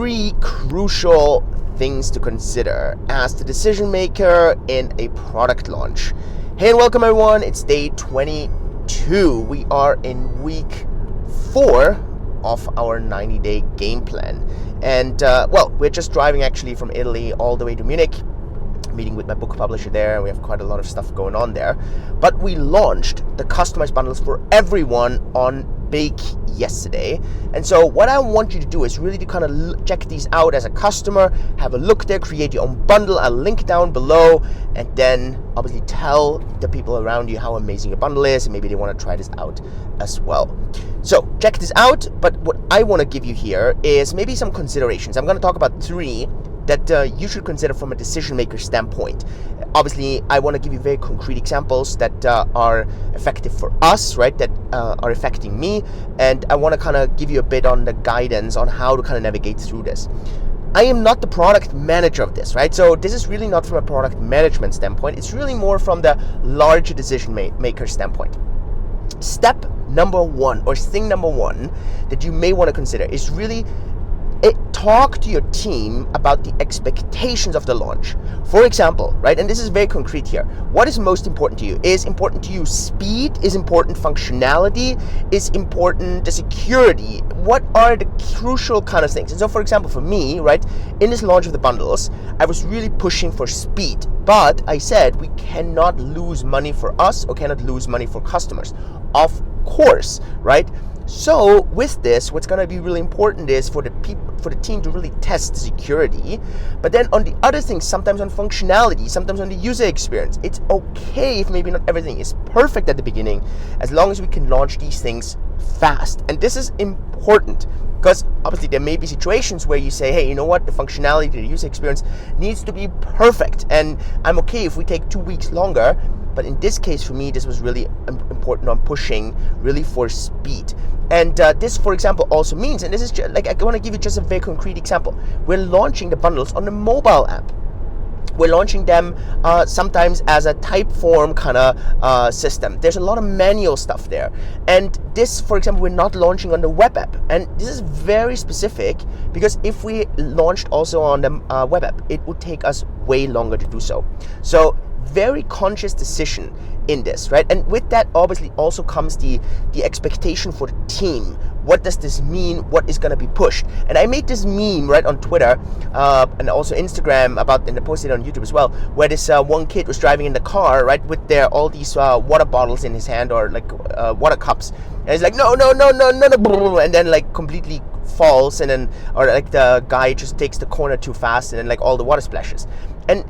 Three crucial things to consider as the decision maker in a product launch. Hey and welcome everyone, it's day 22. We are in week 4 of our 90-day game plan. And we're just driving actually from Italy all the way to Munich, meeting with my book publisher there, and we have quite a lot of stuff going on there. But we launched the customized bundles for everyone on Bake yesterday. And so what I want you to do is really to kind of check these out as a customer, have a look there, create your own bundle. I'll link down below, and then obviously tell the people around you how amazing your bundle is, and maybe they want to try this out as well. So check this out, but what I want to give you here is maybe some considerations. I'm going to talk about 3 that you should consider from a decision maker standpoint. Obviously, I want to give you very concrete examples that are effective for us, right? That are affecting me, and I want to kind of give you a bit on the guidance on how to kind of navigate through this. I am not the product manager of this, right? So this is really not from a product management standpoint. It's really more from the larger decision maker standpoint. Step number 1, or thing number 1 that you may want to consider is really talk to your team about the expectations of the launch. For example, right, and this is very concrete here, what is most important to you? Is important to you speed? Is important functionality? Is important the security? What are the crucial kind of things? And so, for example, for me, right, in this launch of the bundles, I was really pushing for speed, but I said we cannot lose money for us or cannot lose money for customers. Of course, right? So with this, what's going to be really important is for the team to really test the security, but then on the other things, sometimes on functionality, sometimes on the user experience. It's okay if maybe not everything is perfect at the beginning, as long as we can launch these things fast. And this is important because obviously there may be situations where you say, hey, you know what, the functionality, the user experience needs to be perfect, and I'm okay if we take 2 weeks longer. But in this case, for me, this was really important on pushing really for speed. And this, for example, also means, and this is like, I want to give you just a very concrete example. We're launching the bundles on the mobile app. We're launching them sometimes as a type form kind of system. There's a lot of manual stuff there. And this, for example, we're not launching on the web app. And this is very specific because if we launched also on the web app, it would take us way longer to do so. So very conscious decision in this, right? And with that obviously also comes the expectation for the team. What does this mean? What is going to be pushed? And I made this meme right on Twitter and also Instagram about, and I posted it on YouTube as well, where this one kid was driving in the car, right, with all these water bottles in his hand, or like water cups, and he's like, no, and then like completely falls, and then, or like the guy just takes the corner too fast, and then like all the water splashes. And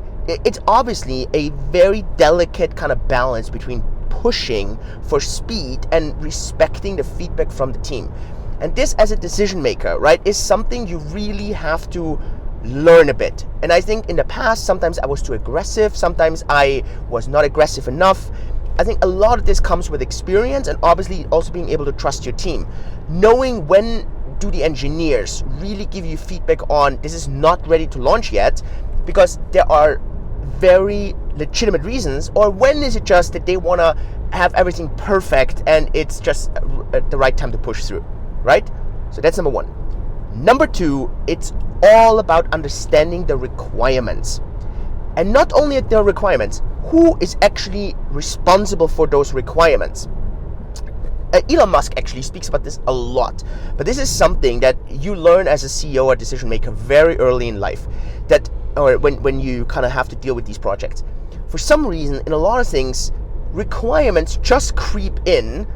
it's obviously a very delicate kind of balance between pushing for speed and respecting the feedback from the team. And this, as a decision maker, right, is something you really have to learn a bit. And I think in the past, sometimes I was too aggressive, sometimes I was not aggressive enough. I think a lot of this comes with experience, and obviously also being able to trust your team. Knowing when do the engineers really give you feedback on this is not ready to launch yet, because there are very legitimate reasons, or when is it just that they want to have everything perfect and it's just the right time to push through, right? So that's number 1. Number 2, it's all about understanding the requirements. And not only the requirements, who is actually responsible for those requirements. Elon Musk actually speaks about this a lot, but this is something that you learn as a CEO or decision maker very early in life, that or when you kind of have to deal with these projects. For some reason, in a lot of things, requirements just creep in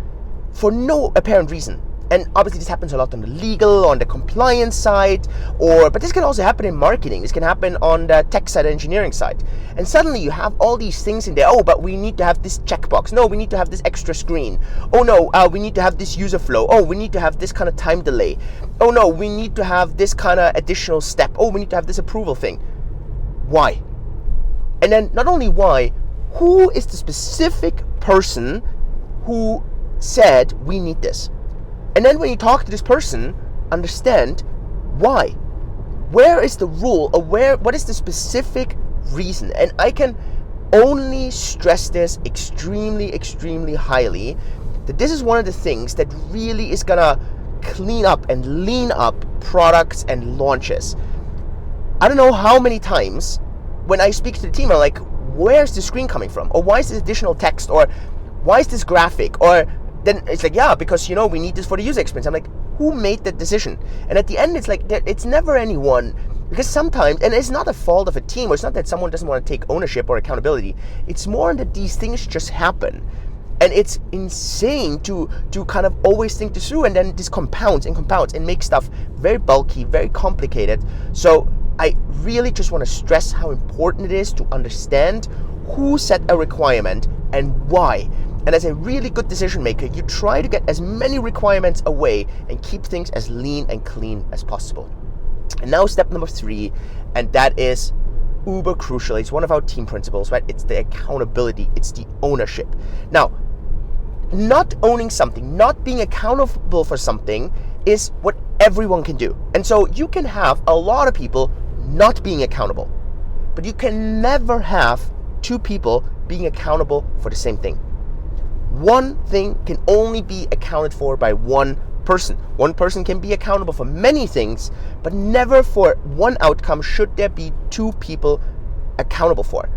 for no apparent reason. And obviously this happens a lot on the legal, on the compliance side, but this can also happen in marketing. This can happen on the tech side, engineering side. And suddenly you have all these things in there. Oh, but we need to have this checkbox. No, we need to have this extra screen. Oh no, we need to have this user flow. Oh, we need to have this kind of time delay. Oh no, we need to have this kind of additional step. Oh, we need to have this approval thing. Why? And then not only why, who is the specific person who said we need this? And then when you talk to this person, understand why. Where is the rule, or what is the specific reason? And I can only stress this extremely, extremely highly, that this is one of the things that really is gonna clean up and lean up products and launches. I don't know how many times when I speak to the team, I'm like, where's the screen coming from? Or why is this additional text? Or why is this graphic? Or then it's like, yeah, because we need this for the user experience. I'm like, who made that decision? And at the end, it's like, it's never anyone. Because sometimes, and it's not a fault of a team, or it's not that someone doesn't want to take ownership or accountability. It's more that these things just happen. And it's insane to kind of always think this through, and then this compounds and makes stuff very bulky, very complicated. So I really just want to stress how important it is to understand who set a requirement and why. And as a really good decision maker, you try to get as many requirements away and keep things as lean and clean as possible. And now step number 3, and that is uber crucial. It's one of our team principles, right? It's the accountability, it's the ownership. Now, not owning something, not being accountable for something is what everyone can do. And so you can have a lot of people not being accountable, but you can never have 2 people being accountable for the same thing. One thing can only be accounted for by one person. One person can be accountable for many things, but never for one outcome should there be 2 people accountable for.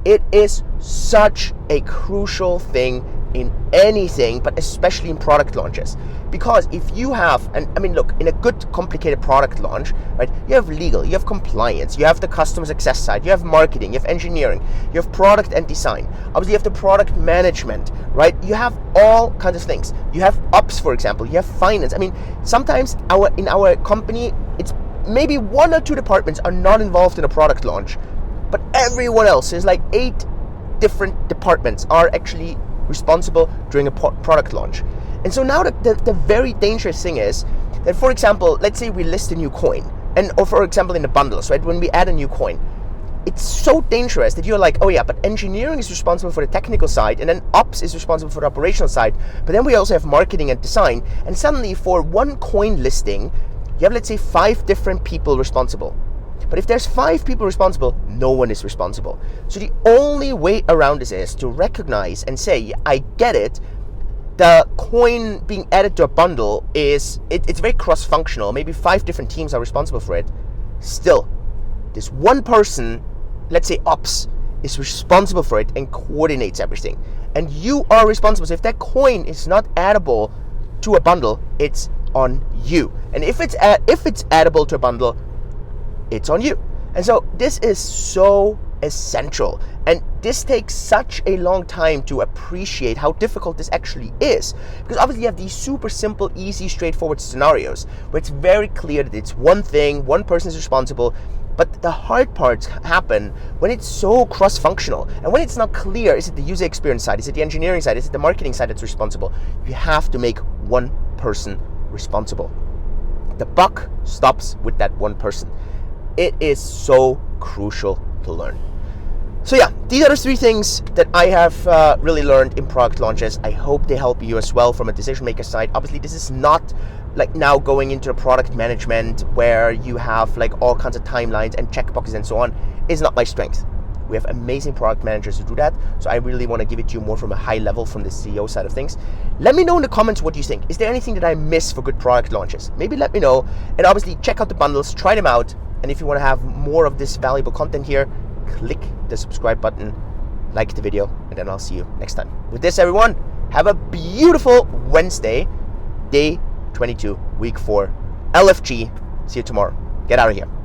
It is such a crucial thing in anything, but especially in product launches. Because if you have, and I mean, look, in a good complicated product launch, right, you have legal, you have compliance, you have the customer success side, you have marketing, you have engineering, you have product and design. Obviously, you have the product management, right? You have all kinds of things. You have ops, for example, you have finance. I mean, sometimes in our company, it's maybe 1 or 2 departments are not involved in a product launch, but everyone else, is like 8 different departments are actually responsible during a product launch. And so now the very dangerous thing is that, for example, let's say we list a new coin, or for example in the bundles, right, when we add a new coin, it's so dangerous that you're like, oh yeah, but engineering is responsible for the technical side, and then ops is responsible for the operational side, but then we also have marketing and design, and suddenly for one coin listing, you have, let's say, 5 different people responsible. But if there's 5 people responsible, no one is responsible. So the only way around this is to recognize and say, I get it, the coin being added to a bundle it's very cross-functional. Maybe 5 different teams are responsible for it. Still, this one person, let's say ops, is responsible for it and coordinates everything. And you are responsible. So if that coin is not addable to a bundle, it's on you. And if it's addable to a bundle, it's on you. And so this is so essential, and this takes such a long time to appreciate how difficult this actually is, because obviously you have these super simple, easy, straightforward scenarios where it's very clear that it's one thing, one person is responsible, but the hard parts happen when it's so cross-functional, and when it's not clear, is it the user experience side, is it the engineering side, is it the marketing side that's responsible? You have to make one person responsible. The buck stops with that one person. It is so crucial to learn. So yeah, these are the 3 things that I have really learned in product launches. I hope they help you as well from a decision maker side. Obviously, this is not like now going into product management where you have like all kinds of timelines and checkboxes and so on. Is not my strength. We have amazing product managers who do that. So I really want to give it to you more from a high level, from the CEO side of things. Let me know in the comments what you think. Is there anything that I miss for good product launches? Maybe let me know. And obviously check out the bundles, try them out. And if you want to have more of this valuable content here, click the subscribe button, like the video, and then I'll see you next time. With this, everyone, have a beautiful Wednesday, day 22, week 4, LFG. See you tomorrow. Get out of here.